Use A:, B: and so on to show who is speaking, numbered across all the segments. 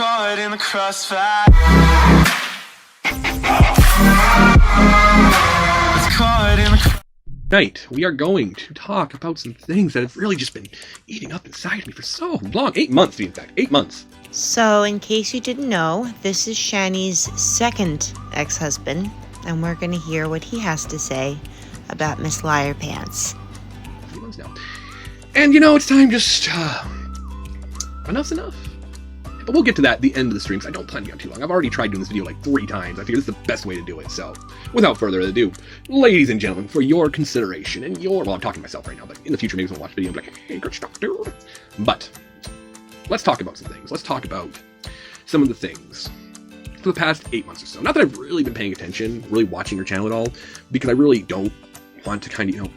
A: caught in the crossfire. It's caught in the
B: Tonight, we are going to talk about some things that have really just been eating up inside me for so long. 8 months, in fact. 8 months.
C: So, in case you didn't know, this is Shanny's second ex-husband, and we're going to hear what he has to say about Miss Liar Pants.
B: 3 months now. And, it's time just, enough's enough. But we'll get to that at the end of the stream, because I don't plan to be on too long. I've already tried doing this video like 3 times. I figure this is the best way to do it. So, without further ado, ladies and gentlemen, for your consideration and well, I'm talking to myself right now, but in the future, maybe I'll watch the video and be like, hey, good stuff, dude. But, let's talk about some things. Let's talk about some of the things for the past 8 months or so. Not that I've really been paying attention, really watching your channel at all, because I really don't want to kind of,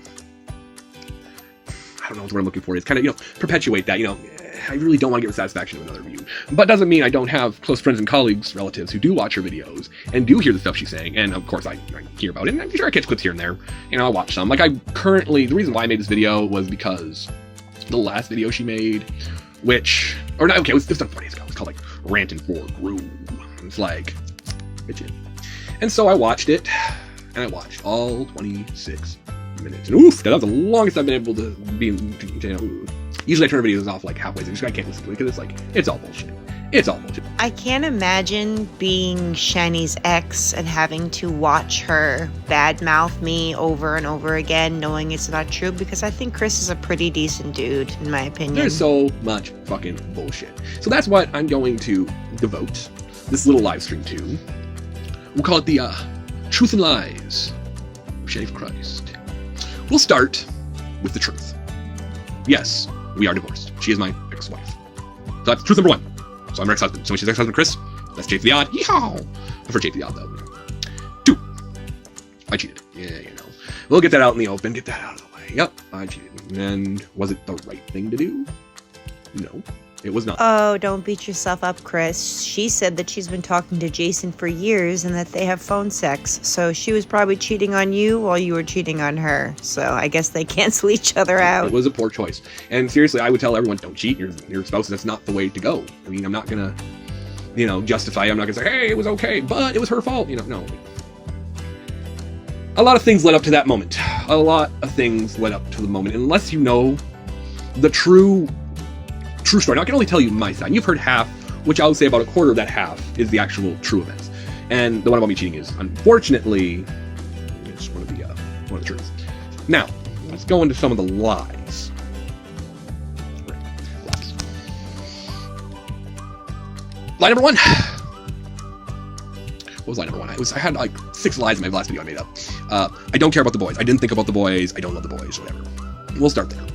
B: I don't know what I'm looking for. It's kind of, perpetuate that, I really don't want to get the satisfaction of another view. But doesn't mean I don't have close friends and colleagues, relatives, who do watch her videos and do hear the stuff she's saying. And of course, I hear about it. And I'm sure I catch clips here and there. I watch some. Like, the reason why I made this video was because the last video she made, it was done 4 days ago. It's called, like, Rantin' for Groove. It's like, bitchin'. And so I watched it, and I watched all 26 minutes. And oof, that was the longest I've been able to be, usually I turn videos off like halfway, so I can't listen to it, because it's all bullshit. It's all bullshit.
C: I can't imagine being Shanny's ex and having to watch her badmouth me over and over again, knowing it's not true, because I think Chris is a pretty decent dude, in my opinion.
B: There's so much fucking bullshit. So that's what I'm going to devote this little live stream to. We'll call it the Truth and Lies of Shanny for Christ. We'll start with the truth. Yes, we are divorced. She is my ex-wife. So that's truth number 1. So I'm her ex-husband. So when she's ex-husband Chris, that's J for the odd. Yeehaw! I prefer J for the odd, though. 2. I cheated. Yeah, We'll get that out in the open. Get that out of the way. Yep, I cheated. And was it the right thing to do? No, it was not.
C: Oh, don't beat yourself up, Chris. She said that she's been talking to Jason for years and that they have phone sex. So she was probably cheating on you while you were cheating on her. So I guess they cancel each other out.
B: It was a poor choice. And seriously, I would tell everyone, don't cheat your spouse. That's not the way to go. I mean, I'm not going to, justify. I'm not going to say, hey, it was okay, but it was her fault. No. A lot of things led up to that moment. A lot of things led up to the moment. Unless you know the true story. Now, I can only tell you my side. You've heard half, which I would say about a quarter of that half is the actual true events. And the one about me cheating is, unfortunately, it's one of the truths. Now, let's go into some of the lies. Lies. Lie number 1. What was lie number 1? I had like 6 lies in my last video I made up. I don't care about the boys. I didn't think about the boys. I don't love the boys. Whatever. We'll start there.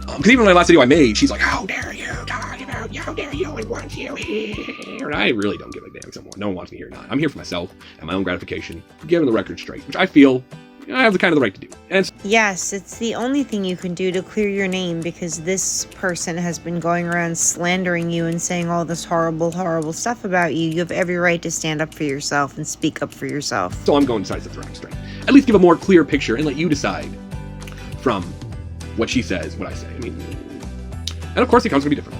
B: Because even in my last video I made, she's like, how dare you talk about, how dare you, and wants you here. And I really don't give a damn someone. No one wants me here or not. I'm here for myself and my own gratification, giving the record straight, which I feel I have the kind of the right to do. And
C: yes, it's the only thing you can do to clear your name, because this person has been going around slandering you and saying all this horrible, horrible stuff about you. You have every right to stand up for yourself and speak up for yourself.
B: So I'm going to set the record straight. At least give a more clear picture and let you decide from what she says, what I say. I mean, and of course the account's gonna be different.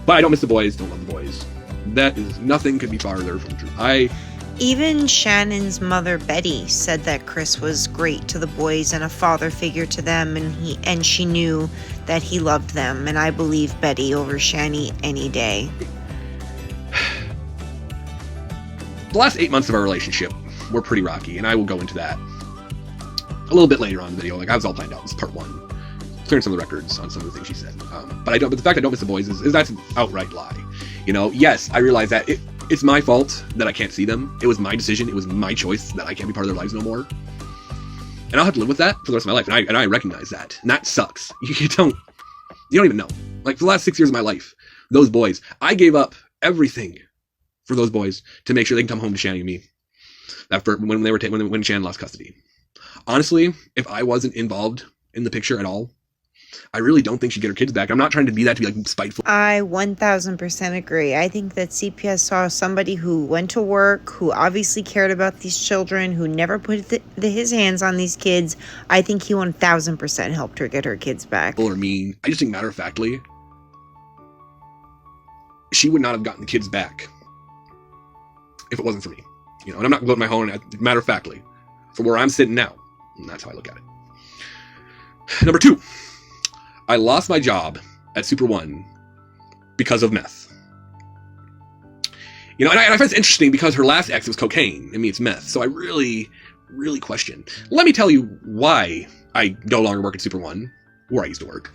B: But I don't miss the boys, don't love the boys. That is, nothing could be farther from the truth.
C: Even Shannon's mother, Betty, said that Chris was great to the boys and a father figure to them, and she knew that he loved them, and I believe Betty over Shanny any day.
B: The last 8 months of our relationship were pretty rocky, and I will go into that a little bit later on in the video. Like, I was all planned out. This is part 1. Clearing some of the records on some of the things she said. But the fact I don't miss the boys is that's an outright lie. Yes, I realize that it's my fault that I can't see them. It was my decision. It was my choice that I can't be part of their lives no more. And I'll have to live with that for the rest of my life. And I recognize that. And that sucks. You don't even know. Like, for the last 6 years of my life, those boys, I gave up everything for those boys to make sure they can come home to Shanny and me. After when Shannon lost custody. Honestly, if I wasn't involved in the picture at all, I really don't think she'd get her kids back. I'm not trying to be that, to be like spiteful.
C: I 1000% agree. I think that CPS saw somebody who went to work, who obviously cared about these children, who never put his hands on these kids. I think he 1000% helped her get her kids back.
B: Or mean. I just think matter of factly, she would not have gotten the kids back if it wasn't for me. You know, and I'm not blowing my horn, matter of factly, for where I'm sitting now. And that's how I look at it. Number 2, I lost my job at Super One because of meth. You know, and I find it's interesting because her last ex was cocaine. I mean, it's meth. So I really, really question. Let me tell you why I no longer work at Super One, where I used to work.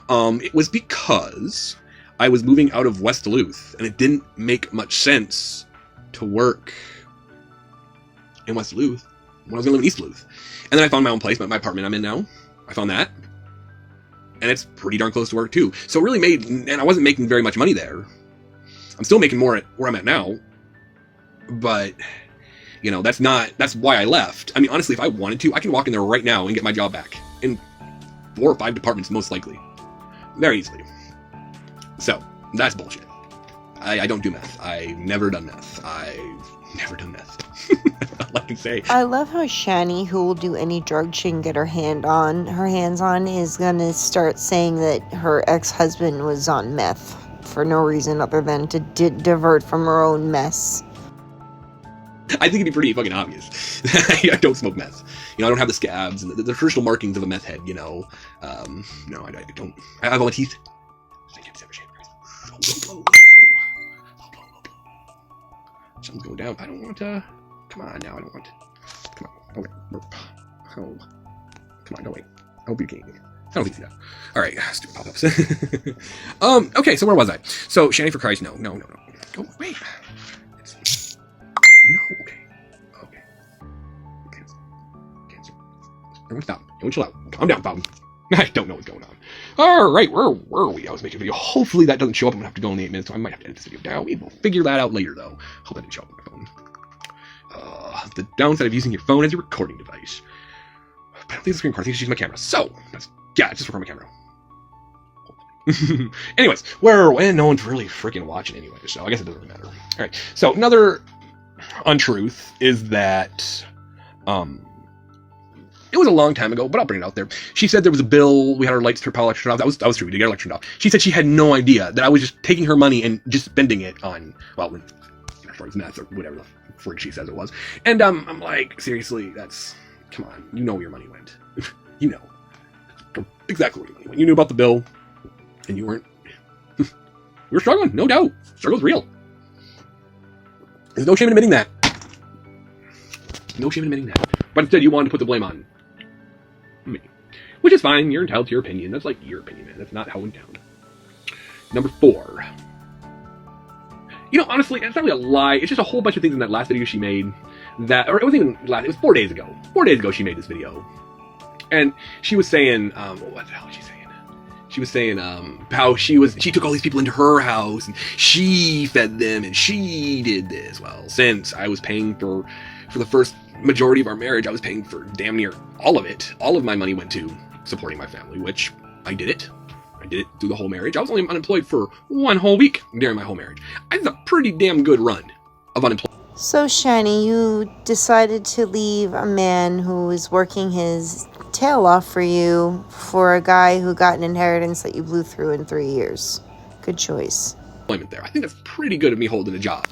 B: It was because I was moving out of West Duluth, and it didn't make much sense to work in West Duluth when I was going to live in East Duluth. And then I found my own place, my apartment I'm in now. I found that. And it's pretty darn close to work, too. So it really made... And I wasn't making very much money there. I'm still making more at where I'm at now. But, you know, that's why I left. I mean, honestly, if I wanted to, I can walk in there right now and get my job back. In 4 or 5 departments, most likely. Very easily. So, that's bullshit. I don't do meth. I've never done meth. All I can say.
C: I love how Shanny, who will do any drug she can get her hands on, is gonna start saying that her ex-husband was on meth for no reason other than to divert from her own mess.
B: I think it'd be pretty fucking obvious. I don't smoke meth. You know, I don't have the scabs and the traditional markings of a meth head, you know. No, I don't. I have all my teeth. Something's going down. I don't want to... Come on now, I don't want to... Come on. Okay. Oh. Come on, go away. I hope you're kidding me. I don't think so. Alright, stupid pop-ups. Okay, so where was I? So, Shanny for Christ, no. Go away. No, okay. Cancer. Everyone stop. Everyone chill out. Calm down, Fountain. I don't know what's going on. Alright, where were we? I was making a video. Hopefully that doesn't show up. I'm going to have to go in the 8 minutes, so I might have to edit this video down. We will figure that out later, though. Hope that didn't show up on my phone. The downside of using your phone as your recording device. But I don't think it's a screen record. I think it's using my camera. So, just record my camera. Anyways, no one's really freaking watching anyway, so I guess it doesn't really matter. Alright, so another untruth is that, it was a long time ago, but I'll bring it out there. She said there was a bill, we had our lights, her power electric off. That was true, we did get our electric off. She said she had no idea that I was just taking her money and just spending it on, well, when it's meth or whatever the frig she says it was. And I'm like, seriously, come on, you know where your money went. You know exactly where your money went. You knew about the bill, and you weren't. You were struggling, no doubt. Struggle's real. There's no shame in admitting that. No shame in admitting that. But instead, you wanted to put the blame on me. Which is fine. You're entitled to your opinion. That's like your opinion, man. That's not how it went down. Number 4. You know, honestly, it's not really a lie. It's just a whole bunch of things in that last video she made that... Or it wasn't even last... It was 4 days ago. 4 days ago she made this video. And she was saying... what the hell was she saying? She was saying how she took all these people into her house and she fed them and she did this. Well, since I was paying for the first majority of our marriage, I was paying for damn near all of it. All of my money went to supporting my family, which I did it. I did it through the whole marriage. I was only unemployed for 1 whole week during my whole marriage. I did a pretty damn good run of unemployment.
C: So, Shanny, you decided to leave a man who was working his tail off for you for a guy who got an inheritance that you blew through in 3 years. Good choice.
B: There. I think that's pretty good of me holding a job.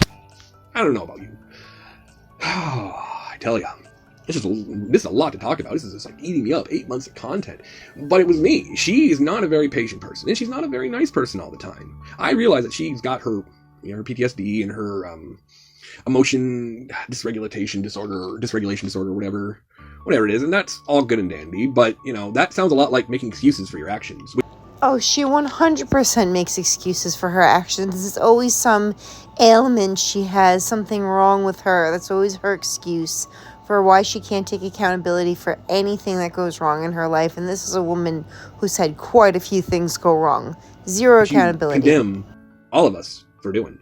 B: I don't know about you. I tell ya, this is a lot to talk about. This is just like eating me up. 8 months of content. But it was me. She is not a very patient person, and she's not a very nice person all the time. I realize that she's got her, her PTSD and her emotion dysregulation disorder, whatever it is, and that's all good and dandy. But that sounds a lot like making excuses for your actions.
C: Oh, she 100% makes excuses for her actions. There's always some ailment she has, something wrong with her. That's always her excuse for why she can't take accountability for anything that goes wrong in her life. And this is a woman who's had quite a few things go wrong. Zero accountability.
B: Condemn all of us for doing.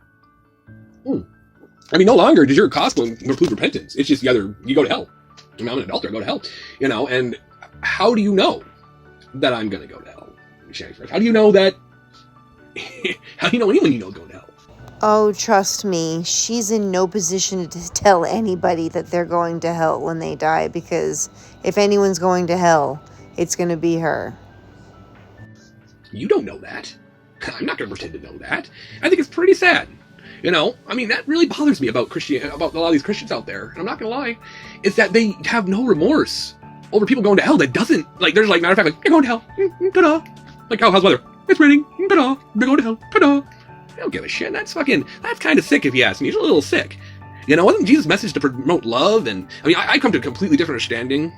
B: I mean, no longer does your gospel include repentance. It's just either you go to hell. I'm an adulterer, I go to hell. And how do you know that I'm going to go to hell? How do you know that? How do you know anyone you know is going to hell?
C: Oh, trust me, she's in no position to tell anybody that they're going to hell when they die, because if anyone's going to hell, it's going to be her.
B: You don't know that. I'm not going to pretend to know that. I think it's pretty sad. You know, I mean, that really bothers me about about a lot of these Christians out there. And I'm not going to lie, is that they have no remorse over people going to hell. That doesn't, like, there's like, matter of fact, like, you're going to hell. Ta-da. Like, oh, how's the weather? It's raining. Ta-da. They're going to hell. Ta-da. I don't give a shit. That's kind of sick if you ask me. It's a little sick. You know, wasn't Jesus' message to promote love? And I mean, I come to a completely different understanding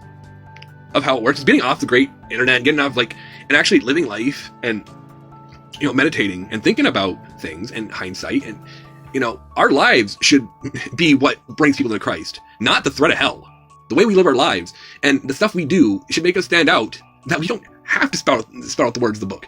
B: of how it works. It's getting off the great internet, getting off, like, and actually living life and, you know, meditating and thinking about things and hindsight. And, you know, our lives should be what brings people to Christ, not the threat of hell. The way we live our lives and the stuff we do should make us stand out, that we don't have to spout out the words of the book.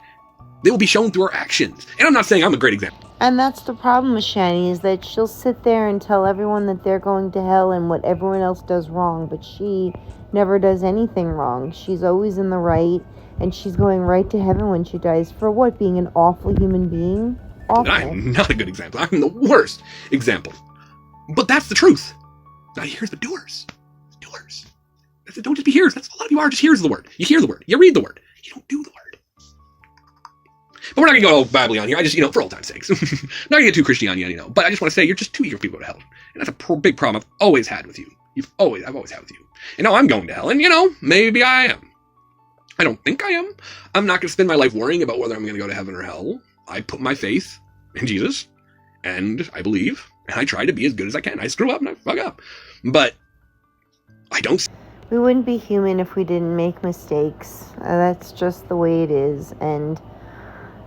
B: They will be shown through our actions. And I'm not saying I'm a great example.
C: And that's the problem with Shanny, is that she'll sit there and tell everyone that they're going to hell and what everyone else does wrong, but she never does anything wrong. She's always in the right, and she's going right to heaven when she dies. For what? Being an awful human being? Awful.
B: I'm not a good example. I'm the worst example. But that's the truth. Now here's the doers. Doers. Don't just be hearers. That's a lot of you are. Just hears the word. You hear the word. You read the word. You don't do the word. But we're not going to go all badly on here. I just, you know, for old time's sakes. Not going to get too Christian on you, you know. But I just want to say, you're just too eager for people to go to hell. And that's a big problem I've always had with you. I've always had with you. And now I'm going to hell. And, you know, maybe I am. I don't think I am. I'm not going to spend my life worrying about whether I'm going to go to heaven or hell. I put my faith in Jesus. And I believe. And I try to be as good as I can. I screw up and I fuck up. But I don't.
C: We wouldn't be human if we didn't make mistakes. That's just the way it is. And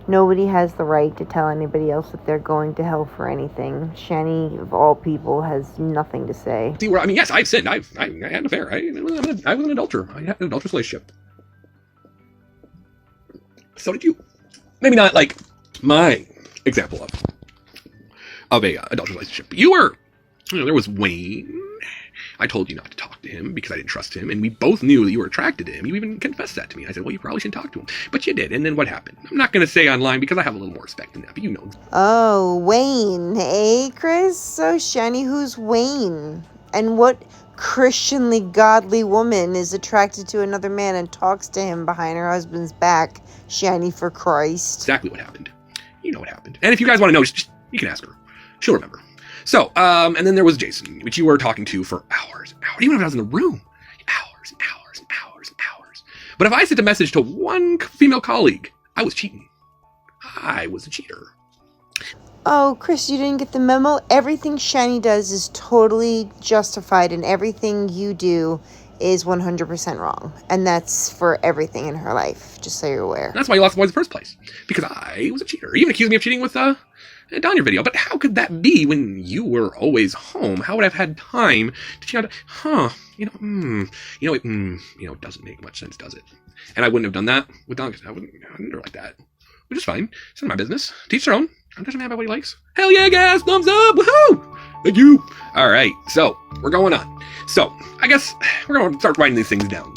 C: nobody has the right to tell anybody else that they're going to hell for anything. Shanny, of all people, has nothing to say.
B: See, I mean, yes, I've sinned. I had an affair. I was an adulterer. I had an adulterous relationship. So did you. Maybe not like my example of a adulterous relationship. But you were, you know, there was Wayne. I told you not to talk to him because I didn't trust him, and we both knew that you were attracted to him. You even confessed that to me. I said, well, you probably shouldn't talk to him. But you did, and then what happened? I'm not going to say online because I have a little more respect than that, but you know.
C: Oh, Wayne, eh, Chris? So, Shanny, who's Wayne? And what Christianly godly woman is attracted to another man and talks to him behind her husband's back? Shanny, for Christ.
B: Exactly what happened. You know what happened. And if you guys want to know, just, you can ask her. She'll remember. So, and then there was Jason, which you were talking to for hours. Even if I was in the room. Hours and hours and hours and hours. But if I sent a message to one female colleague, I was cheating. I was a cheater.
C: Oh, Chris, you didn't get the memo? Everything Shanny does is totally justified, and everything you do is 100% wrong. And that's for everything in her life, just so you're aware.
B: That's why you lost the boys in the first place. Because I was a cheater. You even accused me of cheating with, down your video. But how could that be when you were always home? How would I have had time to cheat out? It doesn't make much sense, does it? And I wouldn't have done that with Don, because I wouldn't do it like that. Which is fine. It's none of my business. Teach their own. I'm just a man about what he likes. Hell yeah, guys! Thumbs up! Woohoo! Thank you! Alright, so, we're going on. So, I guess we're going to start writing these things down.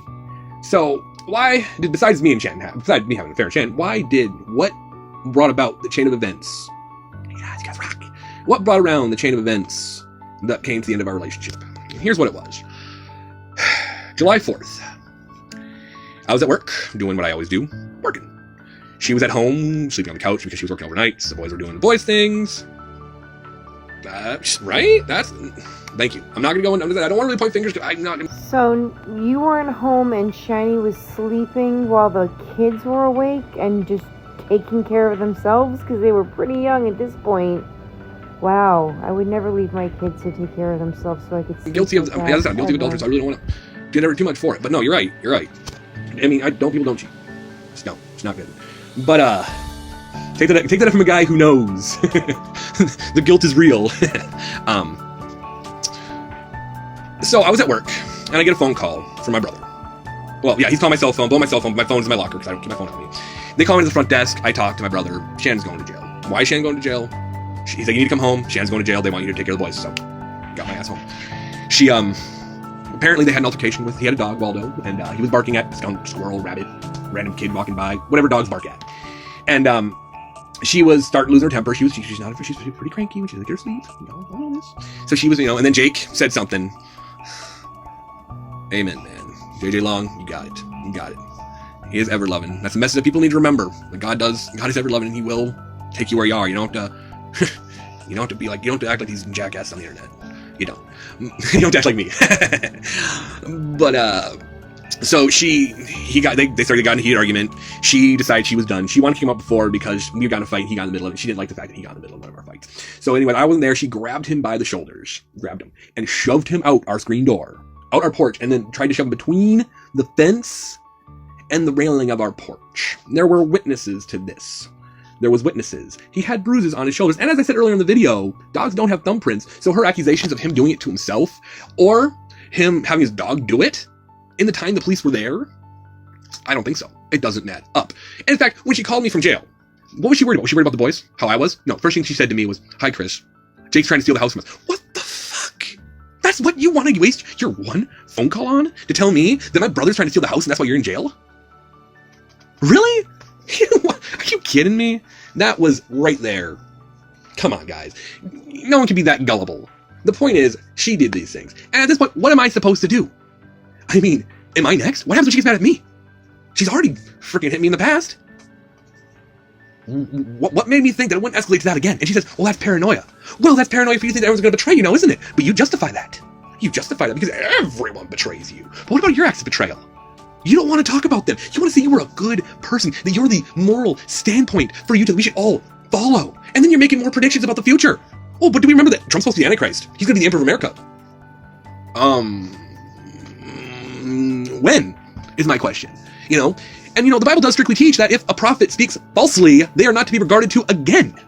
B: So, why did, besides me having an affair with Shan, what brought about the chain of events? You guys rock. What brought around the chain of events that came to the end of our relationship? Here's what it was. July 4th. I was at work, doing what I always do, working. She was at home, sleeping on the couch because she was working overnights. The boys were doing the boys' things. Right? Thank you. I'm not going to go into that. I don't want to really point fingers. I'm not going to.
C: So, you weren't home and Shiny was sleeping while the kids were awake and just taking care of themselves? Because they were pretty young at this point. Wow. I would never leave my kids to take care of themselves so I could sleep.
B: I'm guilty of adultery, so I really don't want to do too much for it. But no, you're right. I mean, people don't cheat. It's not good. But, take that from a guy who knows. The guilt is real. So I was at work, and I get a phone call from my brother. Well, yeah, he's calling my cell phone, blow my cell phone, but my phone's in my locker because I don't keep my phone on me. They call me to the front desk, I talk to my brother, Shannon's going to jail. Why is Shannon going to jail? He's like, you need to come home, Shannon's going to jail, they want you to take care of the boys, so got my ass home. She, apparently they had an altercation he had a dog, Waldo, and he was barking at skunk, squirrel, rabbit, random kid walking by, whatever dogs bark at. And, she was starting to lose her temper. She's pretty cranky when she's like, you're asleep. All this. So she was, and then Jake said something. Amen, man. JJ Long, you got it. He is ever loving. That's a message that people need to remember. That God is ever loving, and He will take you where you are. You don't have to. You don't have to be like. You don't have to act like these jackasses on the internet. You don't. You don't act like me. But so they started getting in a heated argument. She decided she was done. She wanted to come up before because we got in a fight and he got in the middle of it. She didn't like the fact that he got in the middle of one of our fights. So anyway, I wasn't there. She grabbed him by the shoulders, grabbed him, and shoved him out our screen door, out our porch, and then tried to shove him between the fence and the railing of our porch. There were witnesses to this. There was witnesses. He had bruises on his shoulders. And as I said earlier in the video, dogs don't have thumbprints. So her accusations of him doing it to himself or him having his dog do it in the time the police were there, I don't think so. It doesn't add up. And in fact, when she called me from jail, what was she worried about? Was she worried about the boys? How I was? No, first thing she said to me was, "Hi, Chris. Jake's trying to steal the house from us." What the fuck? That's what you want to waste your one phone call on? To tell me that my brother's trying to steal the house and that's why you're in jail? Really? Are you kidding me? That was right there. Come on, guys. No one can be that gullible. The point is, she did these things. And at this point, what am I supposed to do? I mean, am I next? What happens when she gets mad at me? She's already freaking hit me in the past. What made me think that it wouldn't escalate to that again? And she says, well, that's paranoia. Well, that's paranoia for you to think that everyone's going to betray you now, isn't it? But you justify that. You justify that because everyone betrays you. But what about your acts of betrayal? You don't want to talk about them. You want to say you were a good person, that you're the moral standpoint we should all follow. And then you're making more predictions about the future. Oh, but do we remember that Trump's supposed to be the Antichrist? He's going to be the Emperor of America. When is my question? And the Bible does strictly teach that if a prophet speaks falsely, they are not to be regarded to again.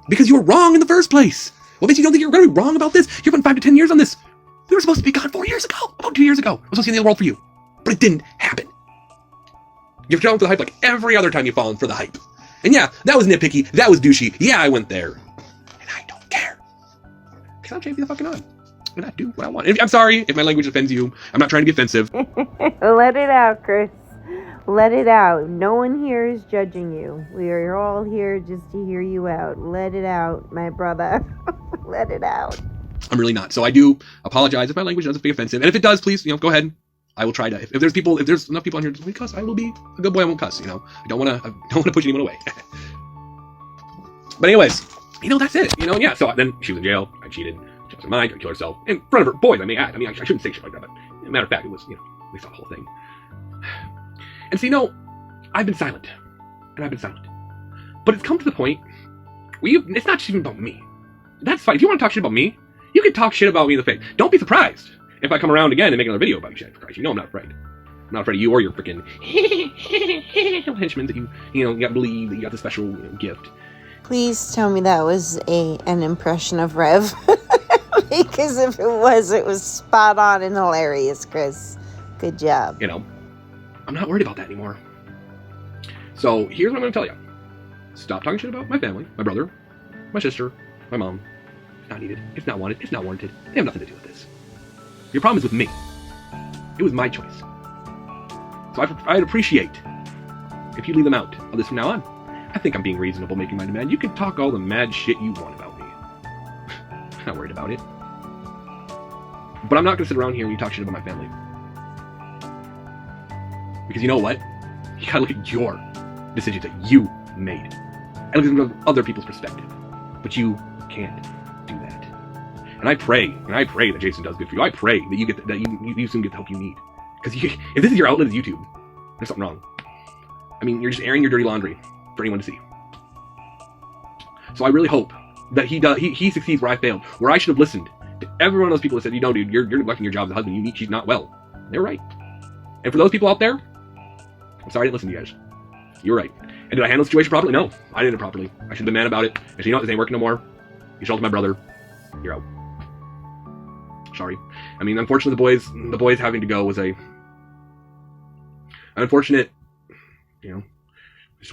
B: Because you were wrong in the first place. What makes you don't think you're going to be wrong about this? You've been 5 to 10 years on this. We were supposed to be gone 4 years ago, about 2 years ago. I was supposed to see the world for you, but it didn't happen. You've fallen for the hype like every other time you've fallen for the hype. And yeah, that was nitpicky. That was douchey. Yeah, I went there. And I don't care. Because I'm changing the fucking on. And I do what I want. I'm sorry if my language offends you. I'm not trying to be offensive.
C: Let it out, Chris. Let it out. No one here is judging you. We are all here just to hear you out. Let it out, my brother. Let it out.
B: I'm really not. So I do apologize if my language doesn't be offensive. And if it does, please, go ahead. I will try to. If there's enough people on here to cuss, I will be a good boy. I won't cuss. I don't want to push anyone away. But anyways, that's it. Yeah. So then she was in jail. I cheated. She lost her mind. She killed herself in front of her boys. I shouldn't say shit like that. But as a matter of fact, it was. We saw the whole thing. And so I've been silent, and I've been silent. But it's come to the point where it's not just even about me. That's fine. If you want to talk shit about me, you can talk shit about me in the face. Don't be surprised if I come around again and make another video about you, Shanny, for Christ. I'm not afraid. I'm not afraid of you or your freaking henchmen that you got to believe that you got the special gift.
C: Please tell me that was an impression of Rev. Because if it was spot on and hilarious, Chris. Good job.
B: I'm not worried about that anymore. So here's what I'm going to tell you. Stop talking shit about my family, my brother, my sister, my mom. It's not needed. It's not wanted. It's not warranted. They have nothing to do with this. Your problem is with me. It was my choice. So I'd appreciate if you leave them out of this from now on. I think I'm being reasonable making my demand. You can talk all the mad shit you want about me. I'm not worried about it. But I'm not going to sit around here and you talk shit about my family. Because you know what? You gotta look at your decisions that you made. And look at other people's perspective. But you can't do that. And I pray that Jason does good for you. I pray that you soon get the help you need. Because if this is your outlet is YouTube, there's something wrong. You're just airing your dirty laundry for anyone to see. So I really hope that he succeeds where I failed. Where I should have listened to every one of those people that said, dude, you're neglecting your job as a husband. She's not well. They were right. And for those people out there, I'm sorry I didn't listen to you guys. You were right. And did I handle the situation properly? No, I didn't properly. I should have been mad about it. And so, this ain't working no more. You assaulted my brother. You're out. Sorry. Unfortunately, the boys having to go was an unfortunate, it was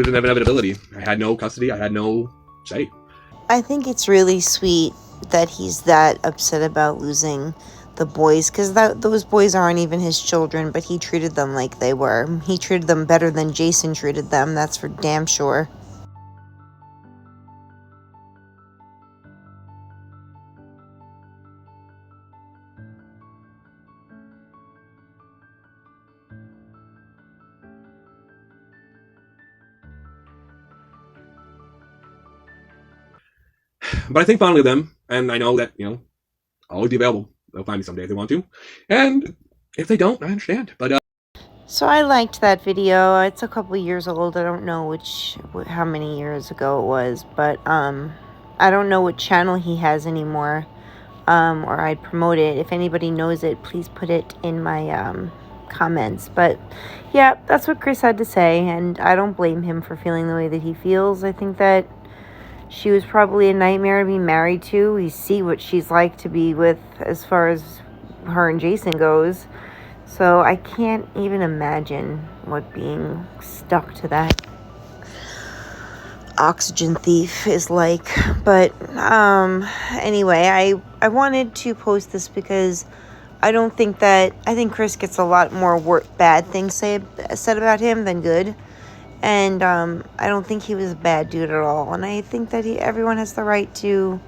B: an inevitability. I had no custody. I had no say.
C: I think it's really sweet that he's that upset about losing the boys, because those boys aren't even his children, but he treated them like they were. He treated them better than Jason treated them, that's for damn sure.
B: But I think fondly of them, and I know that, I'll always be available. They'll find me someday if they want to. And if they don't, I understand. But,
C: So I liked that video. It's a couple years old. I don't know how many years ago it was, but I don't know what channel he has anymore, or I'd promote it. If anybody knows it, please put it in my comments. But yeah, that's what Chris had to say, and I don't blame him for feeling the way that he feels. I think that she was probably a nightmare to be married to. We see what she's like to be with as far as her and Jason goes. So I can't even imagine what being stuck to that oxygen thief is like. But anyway, I wanted to post this because I think Chris gets a lot more bad things said about him than good. And I don't think he was a bad dude at all. And I think that everyone has the right to,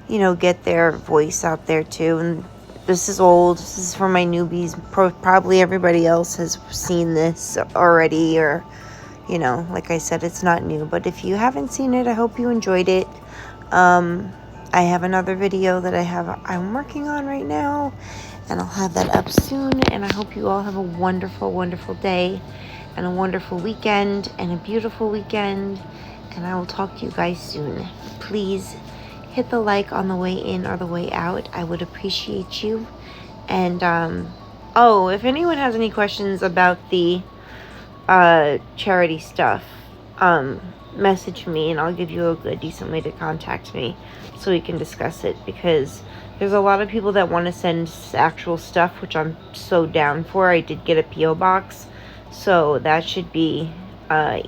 C: get their voice out there too. And this is old. This is for my newbies. Probably everybody else has seen this already, or, like I said, it's not new. But if you haven't seen it, I hope you enjoyed it. I have another video that I'm working on right now, and I'll have that up soon. And I hope you all have a wonderful, wonderful day, and a wonderful weekend, and a beautiful weekend. And I will talk to you guys soon. Please hit the like on the way in or the way out. I would appreciate you. And if anyone has any questions about the charity stuff, message me and I'll give you a decent way to contact me so we can discuss it, because there's a lot of people that want to send actual stuff, which I'm so down for. I did get a P.O. box, so that should be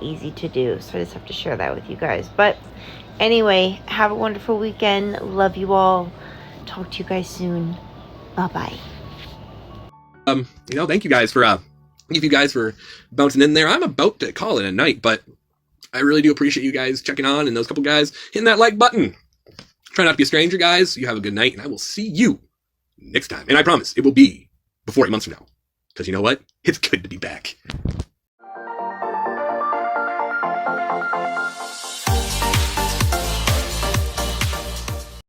C: easy to do. So I just have to share that with you guys. But anyway, have a wonderful weekend. Love you all. Talk to you guys soon. Bye-bye.
B: thank you guys for bouncing in there. I'm about to call it a night, but I really do appreciate you guys checking on, and those couple guys hitting that like button. Try not to be a stranger, guys. You have a good night, and I will see you next time. And I promise it will be before 8 months from now. Because you know what? It's good to be back.